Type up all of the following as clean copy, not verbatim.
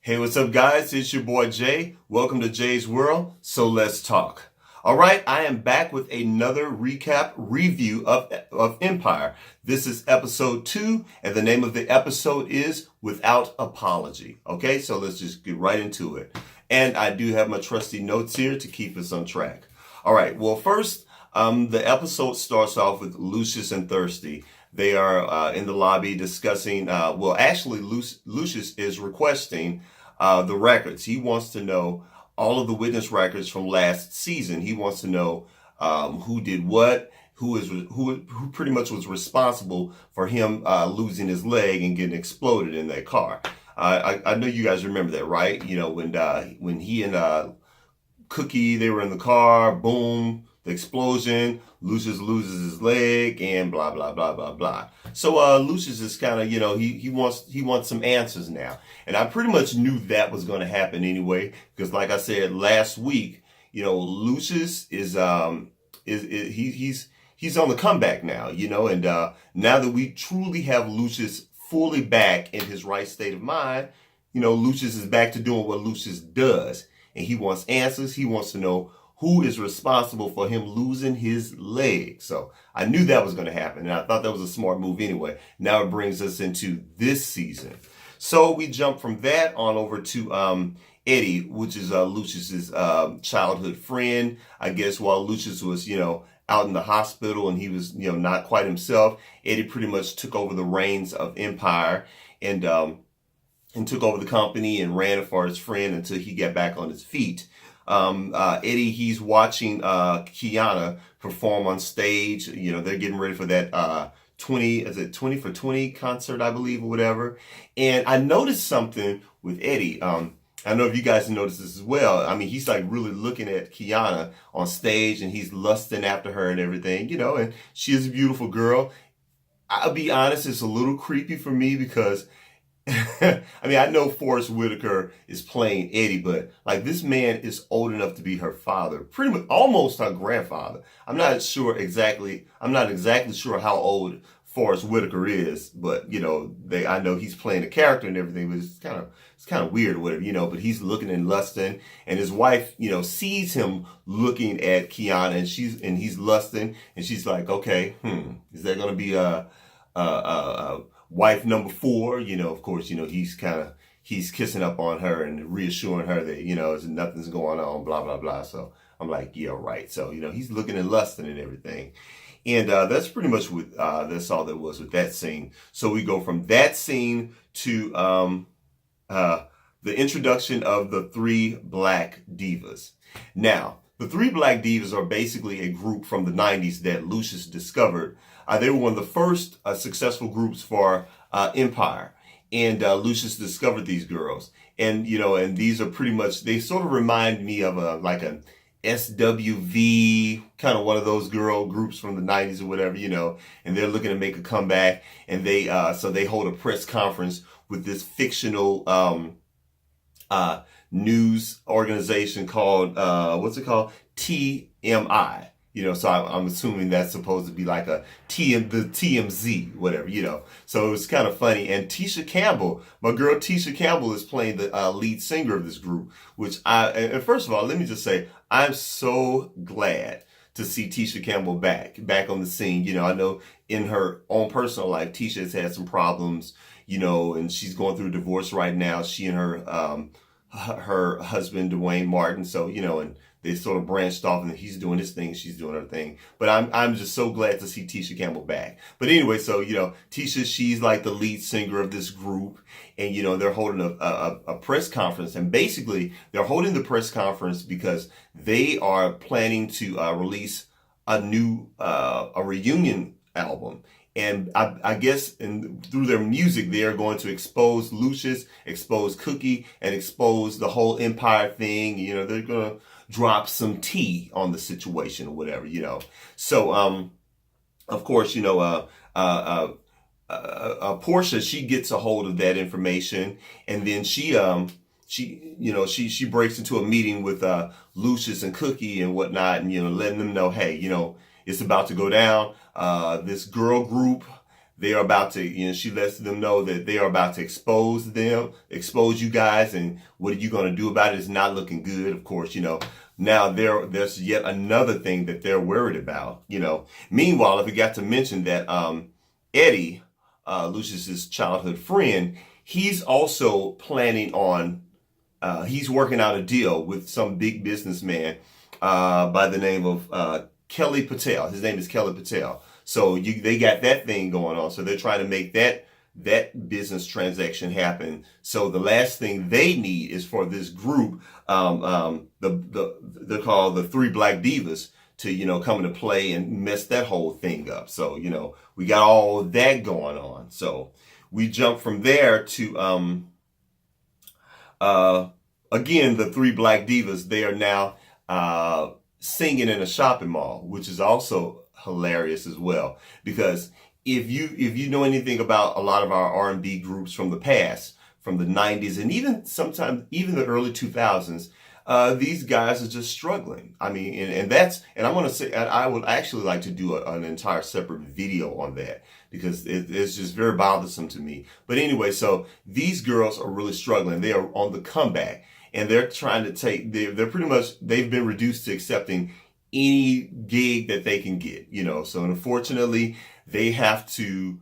Hey, what's up, guys? It's your boy Jay. Welcome to Jay's World. So let's talk. All right, I am back with another recap review of Empire. This is episode 2, and the name of the episode is Without Apology. Okay, so let's just get right into it. And I do have my trusty notes here to keep us on track. All right, well, first, the episode starts off with Lucius and Thirsty. They are in the lobby discussing, Lucius is requesting the records. He wants to know all of the witness records from last season. He wants to know who did what, who pretty much was responsible for him losing his leg and getting exploded in that car. I know you guys remember that, right? You know, when he and Cookie, they were in the car, boom, the explosion, Lucius loses his leg, and blah, blah, blah, blah, blah. So Lucius is kind of, he wants some answers now. And I pretty much knew that was going to happen anyway, because like I said last week, Lucius is he's on the comeback now, and now that we truly have Lucius fully back in his right state of mind, Lucius is back to doing what Lucius does. And he wants answers. He wants to know who is responsible for him losing his leg. So I knew that was going to happen. And I thought that was a smart move anyway. Now it brings us into this season. So we jump from that on over to Eddy, which is Lucius's childhood friend. I guess while Lucius was, out in the hospital and he was, not quite himself, Eddy pretty much took over the reins of Empire and took over the company and ran it for his friend until he got back on his feet. Eddy, he's watching Kiana perform on stage. They're getting ready for that 20 for 20 concert, I believe, or whatever. And I noticed something with Eddy. I don't know if you guys noticed this as well. I mean, he's like really looking at Kiana on stage and he's lusting after her and everything, and she is a beautiful girl. I'll be honest, it's a little creepy for me because I mean, I know Forrest Whitaker is playing Eddy, but like this man is old enough to be her father, pretty much almost her grandfather. I'm not exactly sure how old Forrest Whitaker is, but I know he's playing a character and everything, but it's kind of weird or whatever, but he's looking and lusting, and his wife, sees him looking at Kiana and he's lusting, and she's like, okay, is that going to be a wife number 4? Of course, he's kissing up on her and reassuring her that, nothing's going on, blah, blah, blah. So I'm like, yeah, right. So, he's looking and lusting and everything. And that's pretty much that's all there was with that scene. So we go from that scene to the introduction of the 3 Black Divas. Now, the 3 Black Divas are basically a group from the 90s that Lucius discovered. They were one of the first successful groups for Empire. And Lucius discovered these girls. And, and these are pretty much, they sort of remind me of like an SWV, kind of one of those girl groups from the 90s or whatever, and they're looking to make a comeback. And so they hold a press conference with this fictional news organization called, what's it called? TMI. So I'm assuming that's supposed to be like the TMZ, whatever, So it was kind of funny. And Tisha Campbell, my girl Tisha Campbell, is playing the lead singer of this group, and first of all, let me just say, I'm so glad to see Tisha Campbell back on the scene. I know in her own personal life, Tisha has had some problems, and she's going through a divorce right now. She and her husband, Dwayne Martin. So, and they sort of branched off and he's doing his thing, she's doing her thing. But I'm just so glad to see Tisha Campbell back. But anyway, so, Tisha, she's like the lead singer of this group. And, they're holding a press conference. And basically, they're holding the press conference because they are planning to release a new, a reunion album. And I guess through their music, they are going to expose Lucius, expose Cookie, and expose the whole Empire thing. They're going to drop some tea on the situation or whatever, So, of course, Porsha, she gets a hold of that information, and then she breaks into a meeting with Lucius and Cookie and whatnot, and letting them know, hey, it's about to go down. This girl group they are about to, she lets them know that they are about to expose you guys, and what are you going to do about it? It's not looking good, of course, Now there's yet another thing that they're worried about, Meanwhile, I forgot to mention that Eddy, Lucius's childhood friend, he's also planning on, he's working out a deal with some big businessman by the name of Kelly Patel. His name is Kelly Patel. So they got that thing going on. So they're trying to make that business transaction happen. So the last thing they need is for this group, they're called the Three Black Divas, to come into play and mess that whole thing up. So we got all that going on. So we jump from there to again, the Three Black Divas. They are now singing in a shopping mall, which is also hilarious as well, because if you know anything about a lot of our R&B groups from the past, from the 90s, and even sometimes even the early 2000s, these guys are just struggling. I mean, and I'm going to say, I would actually like to do an entire separate video on that, because it's just very bothersome to me. But anyway, so these girls are really struggling. They are on the comeback, and they're trying to they're pretty much, they've been reduced to accepting any gig that they can get, So unfortunately, they have to,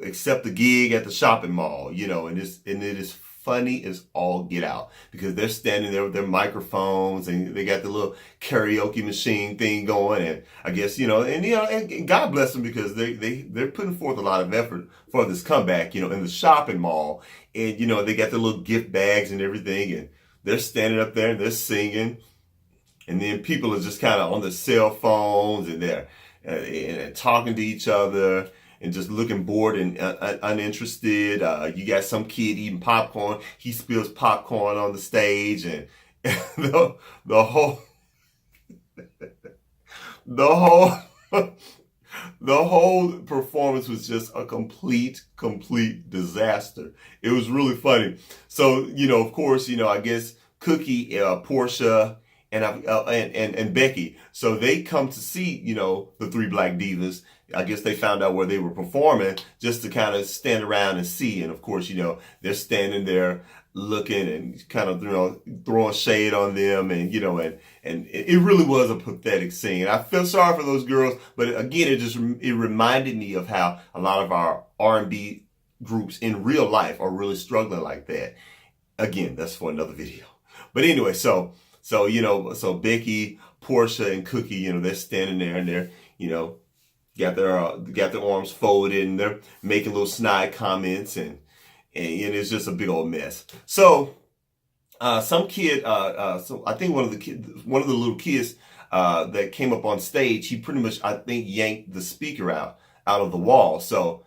accept the gig at the shopping mall, and it is funny as all get out, because they're standing there with their microphones, and they got the little karaoke machine thing going, and I guess, and God bless them, because they're putting forth a lot of effort for this comeback, in the shopping mall, and they got the little gift bags and everything, and they're standing up there and they're singing. And then people are just kind of on their cell phones, and they're and talking to each other and just looking bored and uninterested. You got some kid eating popcorn. He spills popcorn on the stage, and the whole the whole performance was just a complete disaster. It was really funny. So of course, I guess Cookie, Porsha, and Becky. So they come to see, the Three Black Divas. I guess they found out where they were performing, just to kind of stand around and see. And of course, they're standing there looking and kind of, throwing shade on them, and it really was a pathetic scene. I feel sorry for those girls, but again, it reminded me of how a lot of our R&B groups in real life are really struggling like that. Again, that's for another video. But anyway, so Becky, Porsha, and Cookie, they're standing there, and they're, got their arms folded, and they're making little snide comments, and it's just a big old mess. So some kid, so I think one of the little kids that came up on stage, he pretty much, I think, yanked the speaker out of the wall. So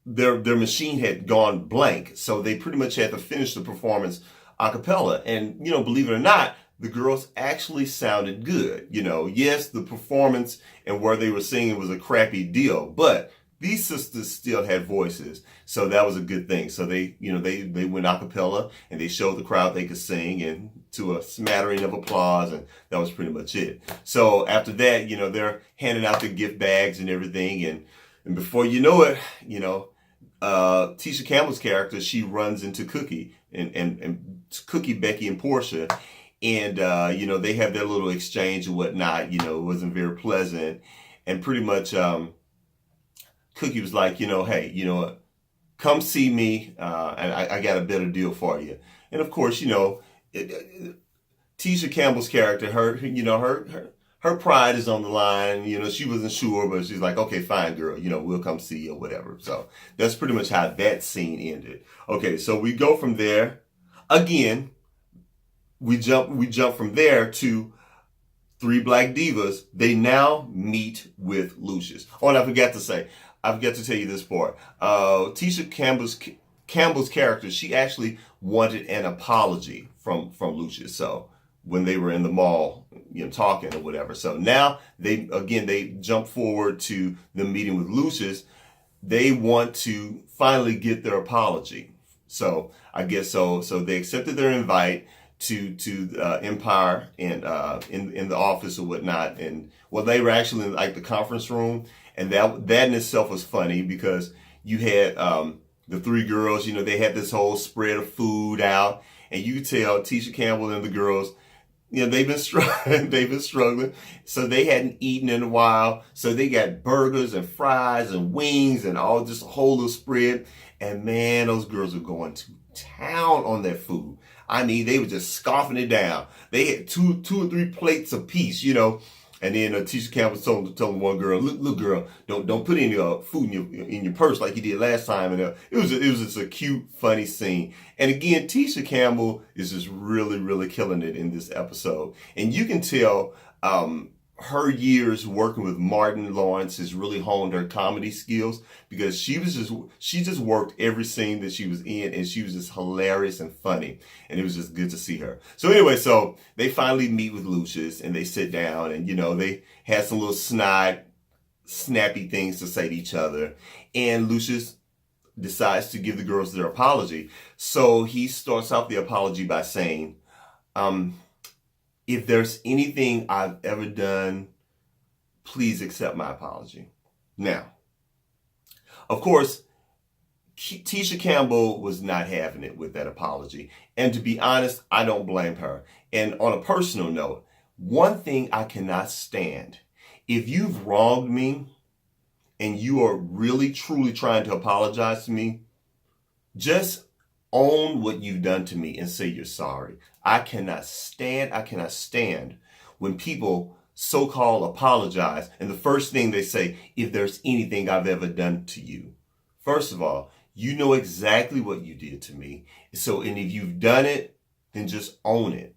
their machine had gone blank. So they pretty much had to finish the performance a cappella. And, believe it or not, the girls actually sounded good. Yes, the performance and where they were singing was a crappy deal, but these sisters still had voices. So that was a good thing. So they went a cappella, and they showed the crowd they could sing, and to a smattering of applause, and that was pretty much it. So after that, they're handing out the gift bags and everything, and before you know it, Tisha Campbell's character, she runs into Cookie and Cookie, Becky, and Porsha. And, they have their little exchange and whatnot. It wasn't very pleasant. And pretty much Cookie was like, hey, come see me, and I got a better deal for you. And of course, Tisha Campbell's character, her pride is on the line. She wasn't sure, but she's like, okay, fine, girl, we'll come see you or whatever. So that's pretty much how that scene ended. Okay, so we go from there. Again, we jump from there to Three Black Divas. They now meet with Lucius. Oh, and I forgot to tell you this part. Tisha Campbell's character, she actually wanted an apology from Lucius. So when they were in the mall, talking or whatever. So now they jump forward to the meeting with Lucius. They want to finally get their apology. So I guess so they accepted their invite to Empire and in the office or whatnot, and they were actually in like the conference room, and that in itself was funny, because you had the three girls, they had this whole spread of food out, and you could tell Tisha Campbell and the girls, they've been struggling. They've been struggling. So they hadn't eaten in a while. So they got burgers and fries and wings and all just a whole little spread. And man, those girls were going to town on that food. I mean, they were just scoffing it down. They had two or three plates apiece, And then Tisha Campbell told one girl, look, girl, don't put any food in your purse like you did last time. And it was just a cute, funny scene. And again, Tisha Campbell is just really, really killing it in this episode. And you can tell her years working with Martin Lawrence has really honed her comedy skills, because she just worked every scene that she was in, and she was just hilarious and funny, and it was just good to see her. So anyway, so they finally meet with Lucius, and they sit down, and they had some little snappy things to say to each other, and Lucius decides to give the girls their apology. So he starts off the apology by saying, if there's anything I've ever done, please accept my apology. Now, of course, Tisha Campbell was not having it with that apology. And to be honest, I don't blame her. And on a personal note, one thing I cannot stand, if you've wronged me and you are really, truly trying to apologize to me, just own what you've done to me and say you're sorry. I cannot stand when people so-called apologize and the first thing they say, if there's anything I've ever done to you. First of all, you know exactly what you did to me. So, and if you've done it, then just own it.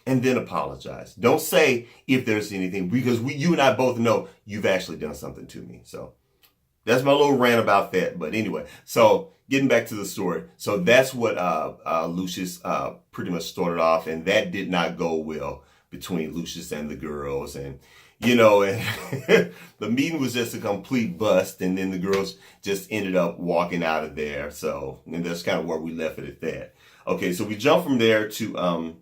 And then apologize. Don't say if there's anything, because you and I both know you've actually done something to me. So that's my little rant about that. But anyway, so getting back to the story. So that's what Lucius pretty much started off, and that did not go well between Lucius and the girls. And, and the meeting was just a complete bust, and then the girls just ended up walking out of there. So, and that's kind of where we left it at that. Okay, so we jump from there to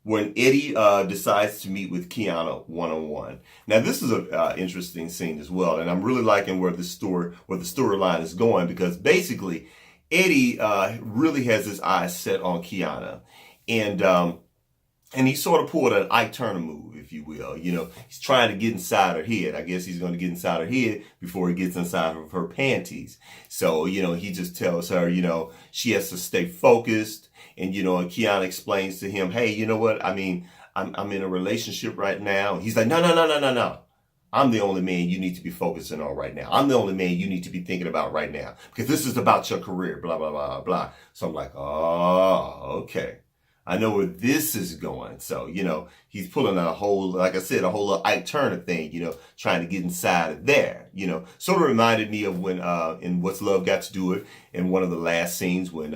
when Eddy decides to meet with Kiana one-on-one. Now, this is an interesting scene as well, and I'm really liking where the storyline is going, because basically Eddy really has his eyes set on Kiana, and he sort of pulled an Ike Turner move, if you will. He's trying to get inside her head. I guess he's going to get inside her head before he gets inside of her panties. So, he just tells her, she has to stay focused. And, and Kiana explains to him, hey, you know what? I mean, I'm in a relationship right now. And he's like, no. I'm the only man you need to be focusing on right now. I'm the only man you need to be thinking about right now, because this is about your career, blah, blah, blah, blah. So I'm like, oh, okay. I know where this is going. So, he's pulling a whole, like I said, a whole little Ike Turner thing, trying to get inside of there, sort of reminded me of when, in What's Love Got to Do It, in one of the last scenes when,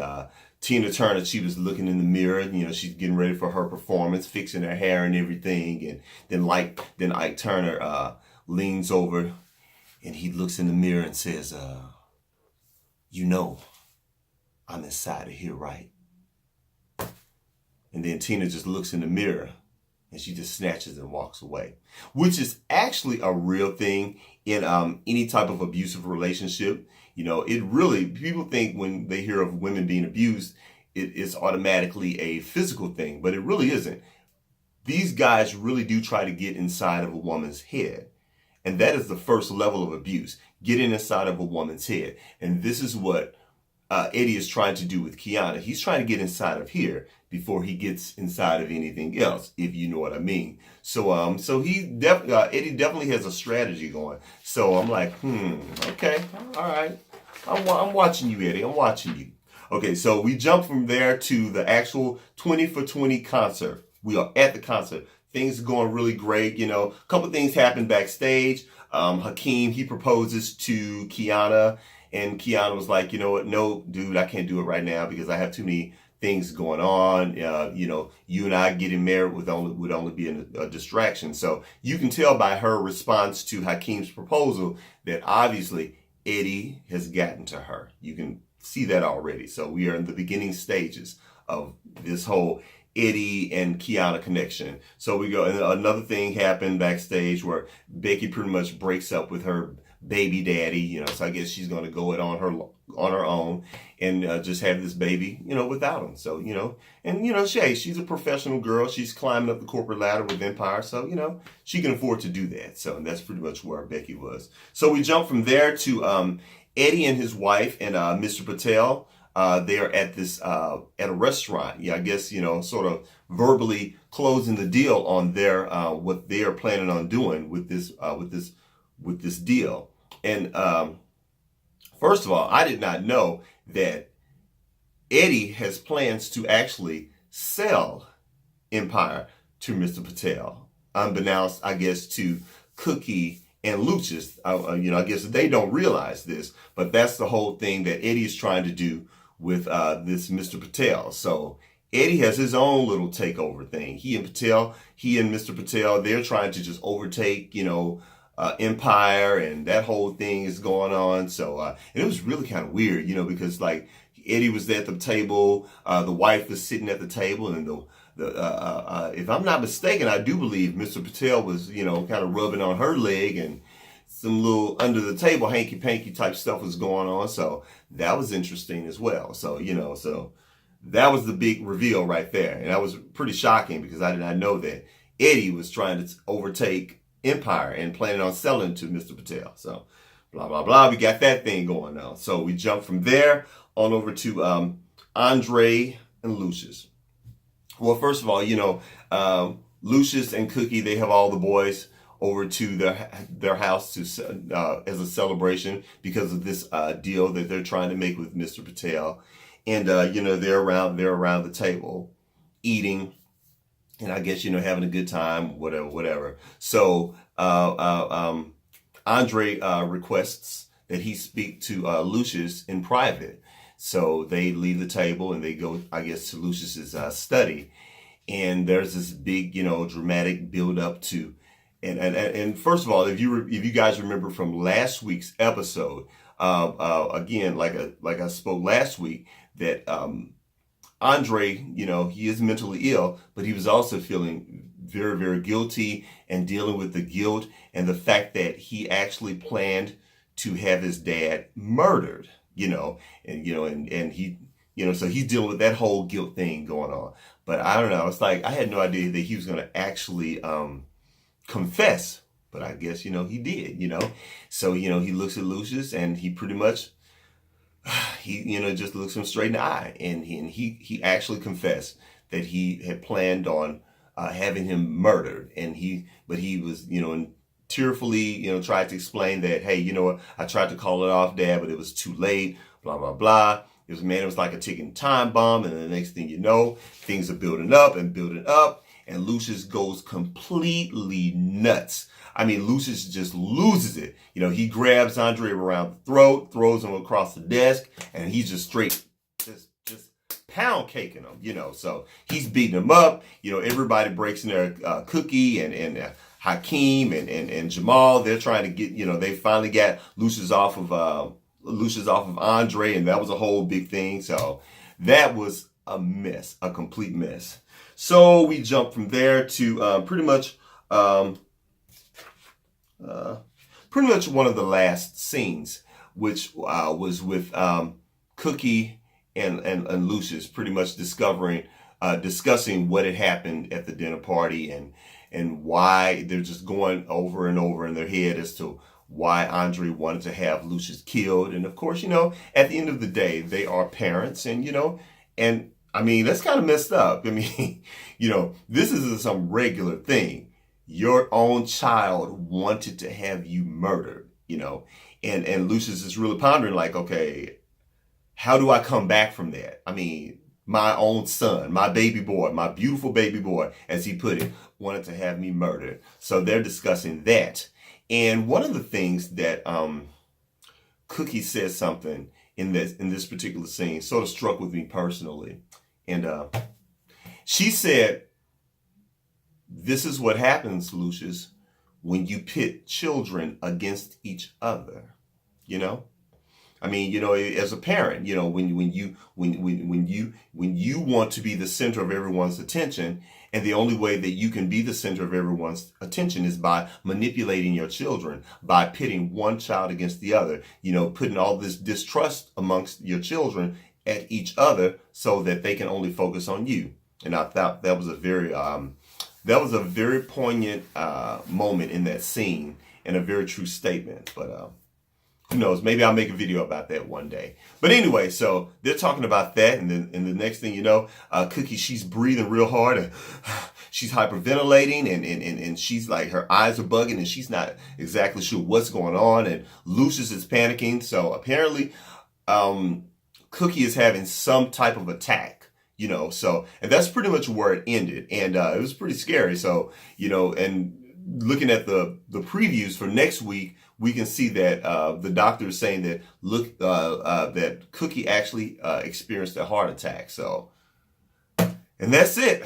Tina Turner, she was looking in the mirror, she's getting ready for her performance, fixing her hair and everything. And then Ike Turner, leans over and he looks in the mirror and says, I'm inside of here, right? And then Tina just looks in the mirror and she just snatches and walks away, which is actually a real thing in any type of abusive relationship. It really, people think when they hear of women being abused, it is automatically a physical thing, but it really isn't. These guys really do try to get inside of a woman's head. And that is the first level of abuse, getting inside of a woman's head. And this is what Eddy is trying to do with Kiana. He's trying to get inside of here before he gets inside of anything else, if you know what I mean. So Eddy definitely has a strategy going. So I'm like, okay, all right. I'm watching you, Eddy. I'm watching you. Okay, so we jump from there to the actual 20 for 20 concert. We are at the concert. Things are going really great. A couple things happen backstage. Hakeem, he proposes to Kiana, and Kiana was like, you know what? No, dude, I can't do it right now because I have too many things going on. You and I getting married would only be a distraction. So you can tell by her response to Hakeem's proposal that obviously Eddy has gotten to her. You can see that already. So we are in the beginning stages of this whole Eddy and Kiana connection. So we go, and another thing happened backstage where Becky pretty much breaks up with her baby daddy, so I guess she's going to go it on her own and just have this baby, without him. So, and, she's a professional girl. She's climbing up the corporate ladder with Empire. So, she can afford to do that. So, and that's pretty much where Becky was. So we jump from there to Eddy and his wife and Mr. Patel. They're at this at a restaurant. Yeah, I guess sort of verbally closing the deal on their what they are planning on doing with this deal. And first of all, I did not know that Eddy has plans to actually sell Empire to Mr. Patel, unbeknownst, I guess, to Cookie and Lucius. I guess they don't realize this, but that's the whole thing that Eddy is trying to do with this Mr. Patel. So Eddy has his own little takeover thing. He and Mr. Patel, they're trying to just overtake, Empire, and that whole thing is going on. So and it was really kind of weird, because like Eddy was at the table, the wife was sitting at the table, and if I'm not mistaken, I do believe Mr. Patel was, kind of rubbing on her leg, and some little under the table hanky panky type stuff was going on. So that was interesting as well. So, so that was the big reveal right there. And that was pretty shocking because I did not know that Eddy was trying to overtake Empire and planning on selling to Mr. Patel. So blah, blah, blah. We got that thing going on. So we jump from there on over to Andre and Lucius. Well, first of all, Lucius and Cookie, they have all the boys over to their house to as a celebration because of this deal that they're trying to make with Mr. Patel. And they're around the table eating, and I guess having a good time, whatever. So Andre requests that he speak to Lucius in private. So they leave the table and they go, I guess, to Lucius's study, and there's this big dramatic build up to. And first of all, if you guys remember from last week's episode, again, like I spoke last week, that Andre, he is mentally ill, but he was also feeling very, very guilty and dealing with the guilt and the fact that he actually planned to have his dad murdered, and he, so he's dealing with that whole guilt thing going on. But I don't know. It's like I had no idea that he was going to actually confess, but I guess he did. So he looks at Lucius and he pretty much he just looks him straight in the eye, and he actually confessed that he had planned on having him murdered, but he was tearfully tried to explain that, hey, I tried to call it off, Dad, but it was too late, blah blah blah. It was like a ticking time bomb, and the next thing you know, things are building up, and Lucius goes completely nuts. I mean, Lucius just loses it. He grabs Andre around the throat, throws him across the desk, and he's just straight, just pound caking him, So he's beating him up. Everybody breaks in there. Cookie and Hakeem and Jamal, they're trying to get, they finally got Lucius off of Andre, and that was a whole big thing. So that was a mess, a complete mess. So we jump from there to pretty much one of the last scenes, which was with Cookie and Lucius, pretty much discussing what had happened at the dinner party and why they're just going over and over in their head as to why Andre wanted to have Lucius killed. And of course, at the end of the day, they are parents, and I mean, that's kind of messed up. I mean, this isn't some regular thing. Your own child wanted to have you murdered, and Lucius is really pondering like, okay, how do I come back from that? I mean, my own son, my baby boy, my beautiful baby boy, as he put it, wanted to have me murdered. So they're discussing that. And one of the things that Cookie says something in this particular scene sort of struck with me personally. And she said, "This is what happens, Lucius, when you pit children against each other." I mean, you know, as a parent, you know, when you want to be the center of everyone's attention, and the only way that you can be the center of everyone's attention is by manipulating your children, by pitting one child against the other, you know, putting all this distrust amongst your children at each other so that they can only focus on you. And I thought that was a very poignant moment in that scene, and a very true statement. But who knows? Maybe I'll make a video about that one day. But anyway, so they're talking about that, and then the next thing you know, Cookie, she's breathing real hard, and she's hyperventilating, and she's like, her eyes are bugging, and she's not exactly sure what's going on, and Lucius is panicking. So apparently, Cookie is having some type of attack, you know. So, and that's pretty much where it ended, and it was pretty scary. So, you know, and looking at the previews for next week, we can see that the doctor is saying that that Cookie actually experienced a heart attack. So, and that's it.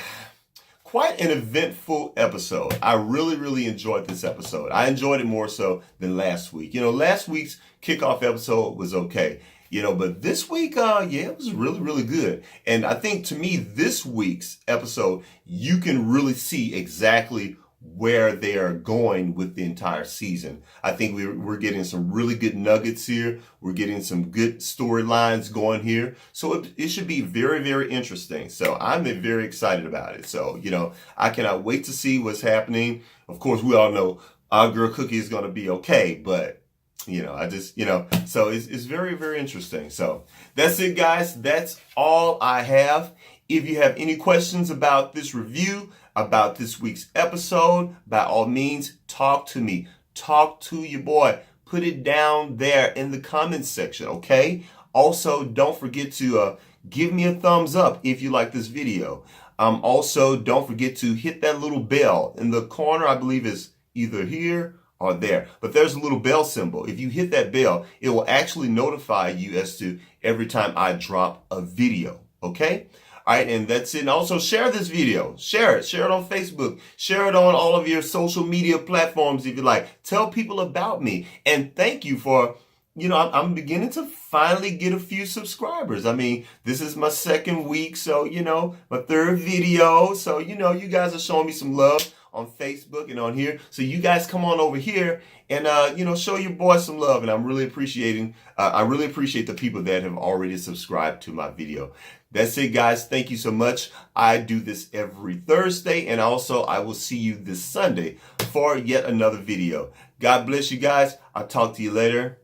Quite an eventful episode. I really enjoyed this episode. I enjoyed it more so than last week. You know, last week's kickoff episode was okay. You know, but this week, yeah, it was really good. And I think, to me, this week's episode, you can really see exactly where they are going with the entire season. I think we're getting some really good nuggets here. We're getting some good storylines going here. So it should be very interesting. So I'm very excited about it. So, you know, I cannot wait to see what's happening. Of course, we all know our girl Cookie is going to be okay, but you know, I just, you know, so it's very interesting. So that's it, guys. That's all I have. If you have any questions about this review, about this week's episode, by all means, talk to me. Talk to your boy. Put it down there in the comments section, okay? Also, don't forget to give me a thumbs up if you like this video. Also, don't forget to hit that little bell in the corner. I believe is either here or there, but there's a little bell symbol. If you hit that bell, it will actually notify you as to every time I drop a video, okay? All right, and that's it. And also share this video. Share it on Facebook. Share it on all of your social media platforms if you like. Tell people about me. And thank you for, you know, I'm beginning to finally get a few subscribers. I mean, this is my second week, so, you know, my third video. So, you know, you guys are showing me some love on Facebook and on here. So you guys come on over here and, you know, show your boy some love. And I'm really appreciate the people that have already subscribed to my video. That's it, guys. Thank you so much. I do this every Thursday, and also I will see you this Sunday for yet another video. God bless you guys. I'll talk to you later.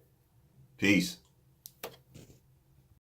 Peace.